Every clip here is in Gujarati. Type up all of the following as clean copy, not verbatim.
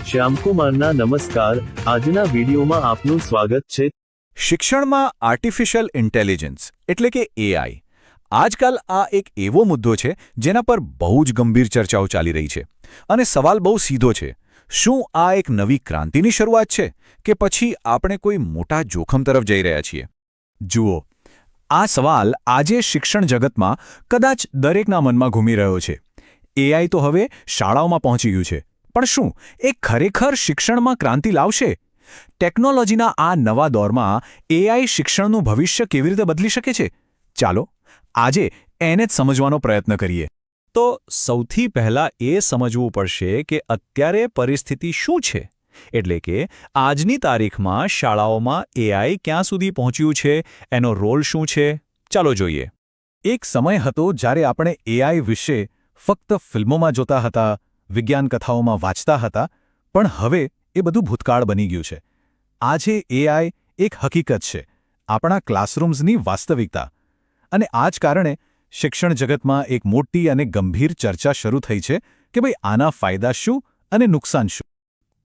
શ્યામકુમારના નમસ્કાર. આજના વિડીયોમાં આપનું સ્વાગત છે. શિક્ષણમાં આર્ટિફિશિયલ ઇન્ટેલિજન્સ એટલે કે એઆઈ આજકાલ આ એક એવો મુદ્દો છે જેના પર બહુ જ ગંભીર ચર્ચાઓ ચાલી રહી છે અને સવાલ બહુ સીધો છે. શું આ એક નવી ક્રાંતિની શરૂઆત છે કે પછી આપણે કોઈ મોટા જોખમ તરફ જઈ રહ્યા છીએ? જુઓ, આ સવાલ આજે શિક્ષણ જગતમાં કદાચ દરેકના મનમાં ઘૂમી રહ્યો છે. એઆઈ તો હવે શાળાઓમાં પહોંચી ગયું છે, પણ શું એ ખરેખર શિક્ષણમાં ક્રાંતિ લાવશે? ટેકનોલોજીના આ નવા દોરમાં એઆઈ શિક્ષણનું ભવિષ્ય કેવી રીતે બદલી શકે છે? ચાલો આજે એને જ સમજવાનો પ્રયત્ન કરીએ. તો સૌથી પહેલાં એ સમજવું પડશે કે અત્યારે પરિસ્થિતિ શું છે, એટલે કે આજની તારીખમાં શાળાઓમાં એઆઈ ક્યાં સુધી પહોંચ્યું છે, એનો રોલ શું છે. ચાલો જોઈએ. એક સમય હતો જ્યારે આપણે એઆઈ વિશે ફક્ત ફિલ્મોમાં જોતા હતા, વિજ્ઞાન કથાઓમાં વાંચતા હતા, પણ હવે એ બધું ભૂતકાળ બની ગયું છે. આજે એઆઈ એક હકીકત છે, આપણા ક્લાસરૂમ્સની વાસ્તવિકતા. અને આ જ કારણે શિક્ષણ જગતમાં એક મોટી અને ગંભીર ચર્ચા શરૂ થઈ છે કે ભાઈ આના ફાયદા શું અને નુકસાન શું.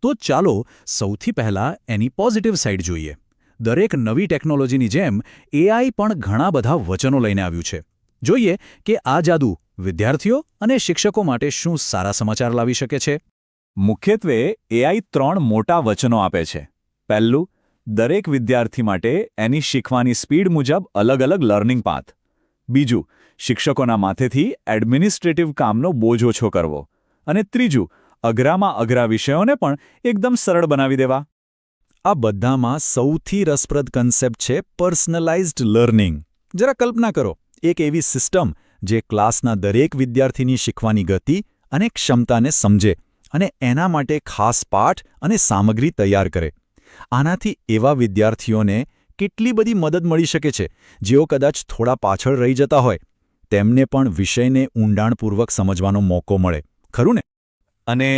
તો ચાલો સૌથી પહેલાં એની પોઝિટિવ સાઇડ જોઈએ. દરેક નવી ટેકનોલોજીની જેમ એઆઈ પણ ઘણા બધા વચનો લઈને આવ્યું છે. જોઈએ કે આ જાદુ વિદ્યાર્થીઓ અને શિક્ષકો માટે શું સારા સમાચાર લાવી શકે છે. મુખ્યત્વે એઆઈ 3 મોટા વચનો આપે છે. પહેલું, દરેક વિદ્યાર્થી માટે એની શીખવાની સ્પીડ મુજબ અલગ અલગ લર્નિંગ પાથ. બીજું, શિક્ષકોના માથેથી એડમિનિસ્ટ્રેટિવ કામનો બોજ ઓછો કરવો. અને ત્રીજું, અઘરામાં અઘરા વિષયોને પણ એકદમ સરળ બનાવી દેવા. આ બધામાં સૌથી રસપ્રદ કન્સેપ્ટ છે પર્સનલાઇઝ્ડ લર્નિંગ. જરા કલ્પના કરો, એક એવી સિસ્ટમ જે ક્લાસના દરેક વિદ્યાર્થીની શીખવાની ગતિ અને ક્ષમતાને સમજે અને એના માટે ખાસ પાઠ અને સામગ્રી તૈયાર કરે. આનાથી એવા વિદ્યાર્થીઓને કેટલી બધી મદદ મળી શકે છે જેઓ કદાચ થોડા પાછળ રહી જતા હોય. તેમને પણ વિષયને ઊંડાણપૂર્વક સમજવાનો મોકો મળે. ખરું ને? અને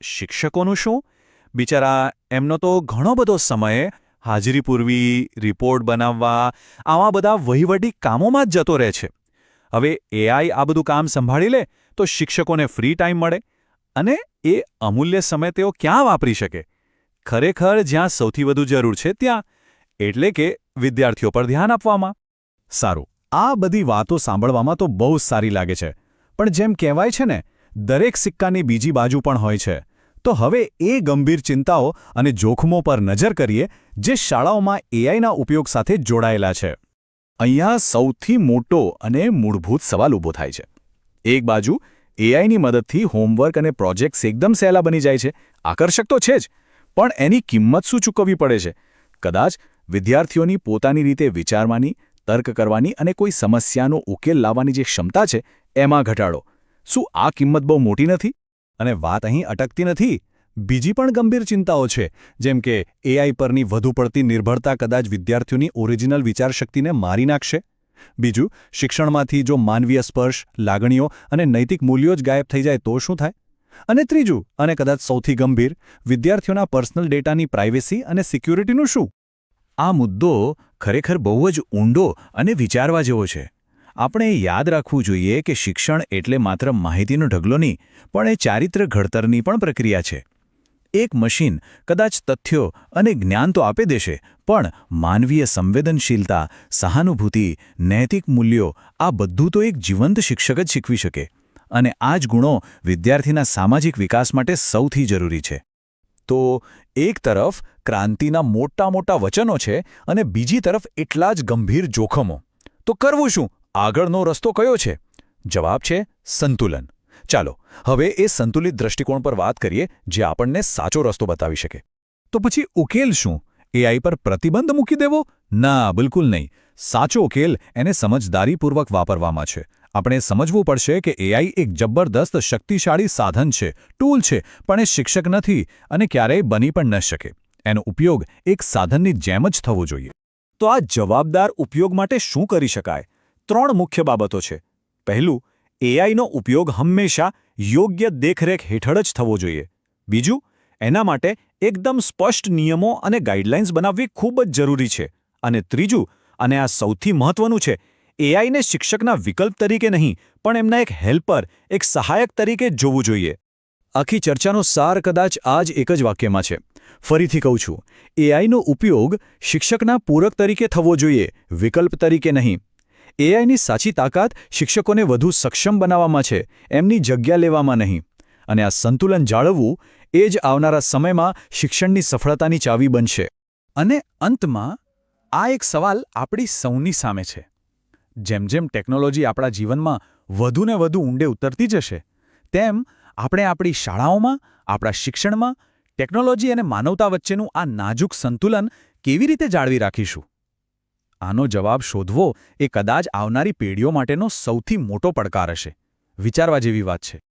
શિક્ષકોનું શું? બિચારા એમનો તો ઘણો બધો સમય હાજરી પૂરવી, રિપોર્ટ બનાવવા, આવા બધા વહીવટી કામોમાં જ જતો રહે છે. હવે એઆઈ આ બધું કામ સંભાળી લે તો શિક્ષકોને ફ્રી ટાઈમ મળે અને એ અમૂલ્ય સમય તેઓ ક્યાં વાપરી શકે? ખરેખર જ્યાં સૌથી વધુ જરૂર છે ત્યાં, એટલે કે વિદ્યાર્થીઓ પર ધ્યાન આપવામાં. સારું, આ બધી વાતો સાંભળવામાં તો બહુ સારી લાગે છે, પણ જેમ કહેવાય છે ને, દરેક સિક્કાની બીજી બાજુ પણ હોય છે. તો હવે એ ગંભીર ચિંતાઓ અને જોખમો પર નજર કરીએ જે શાળાઓમાં એઆઈના ઉપયોગ સાથે જોડાયેલા છે. અહીંયા સૌથી મોટો અને મૂળભૂત સવાલ ઊભો થાય છે. એક બાજુ એઆઈની મદદથી હોમવર્ક અને પ્રોજેક્ટ્સ એકદમ સહેલા બની જાય છે. આકર્ષક તો છે જ, પણ એની કિંમત શું ચૂકવવી પડે છે? કદાચ વિદ્યાર્થીઓની પોતાની રીતે વિચારવાની, તર્ક કરવાની અને કોઈ સમસ્યાનો ઉકેલ લાવવાની જે ક્ષમતા છે એમાં ઘટાડો. શું આ કિંમત બહુ મોટી નથી? અને વાત અહીં અટકતી નથી. બીજી પણ ગંભીર ચિંતાઓ છે, જેમ કે એઆઈ પરની વધુ પડતી નિર્ભરતા કદાચ વિદ્યાર્થીઓની ઓરિજિનલ વિચારશક્તિને મારી નાખશે. બીજું, શિક્ષણમાંથી જો માનવીય સ્પર્શ, લાગણીઓ અને નૈતિક મૂલ્યો જ ગાયબ થઈ જાય તો શું થાય? અને ત્રીજું, અને કદાચ સૌથી ગંભીર, વિદ્યાર્થીઓના પર્સનલ ડેટાની પ્રાઇવેસી અને સિક્યુરિટીનું શું? આ મુદ્દો ખરેખર બહુ જ ઊંડો અને વિચારવા જેવો છે. આપણે યાદ રાખવું જોઈએ કે શિક્ષણ એટલે માત્ર માહિતીનો ઢગલો નહીં, પણ એ ચારિત્ર્ય ઘડતરની પણ પ્રક્રિયા છે. એક મશીન કદાચ તથ્યો અને જ્ઞાન તો આપી દેશે, પણ માનવીય સંવેદનશીલતા, સહાનુભૂતિ, નૈતિક મૂલ્યો, આ બધું તો એક જીવંત શિક્ષક જ શીખવી શકે. અને આ જ ગુણો વિદ્યાર્થીના સામાજિક વિકાસ માટે સૌથી જરૂરી છે. તો એક તરફ ક્રાંતિના મોટા મોટા વચનો છે અને બીજી તરફ એટલા જ ગંભીર જોખમો. તો કરવું શું? આગળનો રસ્તો કયો છે? જવાબ છે સંતુલન. ચાલો હવે એ સંતુલિત દૃષ્ટિકોણ પર વાત કરીએ જે આપણને સાચો રસ્તો બતાવી શકે. તો પછી ઉકેલ શું? એઆઈ પર પ્રતિબંધ મૂકી દેવો? ના, બિલકુલ નહીં. સાચો ઉકેલ એને સમજદારીપૂર્વક વાપરવામાં છે. આપણે સમજવું પડશે કે એઆઈ એક જબરદસ્ત શક્તિશાળી સાધન છે, ટૂલ છે, પણ એ શિક્ષક નથી અને ક્યારેય બની પણ ન શકે. એનો ઉપયોગ એક સાધનની જેમ જ થવો જોઈએ. તો આ જવાબદાર ઉપયોગ માટે શું કરી શકાય? 3 મુખ્ય બાબતો છે. પહેલું, એઆઈનો ઉપયોગ હંમેશા યોગ્ય દેખરેખ હેઠળ જ થવો જોઈએ. બીજું, એના માટે એકદમ સ્પષ્ટ નિયમો અને ગાઈડલાઇન્સ બનાવવી ખૂબ જ જરૂરી છે. અને ત્રીજું, અને આ સૌથી મહત્વનું છે, એઆઈને શિક્ષકના વિકલ્પ તરીકે નહીં, પણ એમના એક હેલ્પર, એક સહાયક તરીકે જોવું જોઈએ. આખી ચર્ચાનો સાર કદાચ આ જ એક જ વાક્યમાં છે. ફરીથી કહું છું, એઆઈનો ઉપયોગ શિક્ષકના પૂરક તરીકે થવો જોઈએ, વિકલ્પ તરીકે નહીં. એઆઈની સાચી તાકાત શિક્ષકોને વધુ સક્ષમ બનાવવામાં છે, એમની જગ્યા લેવામાં નહીં. અને આ સંતુલન જાળવવું એ જ આવનારા સમયમાં શિક્ષણની સફળતાની ચાવી બનશે. અને અંતમાં આ એક સવાલ આપણી સૌની સામે છે. જેમ જેમ ટેકનોલોજી આપણા જીવનમાં વધુને વધુ ઊંડે ઉતરતી જશે, તેમ આપણે આપણી શાળાઓમાં, આપણા શિક્ષણમાં ટેકનોલોજી અને માનવતા વચ્ચેનું આ નાજુક સંતુલન કેવી રીતે જાળવી રાખીશું? આનો જવાબ શોધવો એ કદાચ આવનારી પેઢીઓ માટેનો સૌથી મોટો પડકાર હશે. વિચારવા જેવી વાત છે.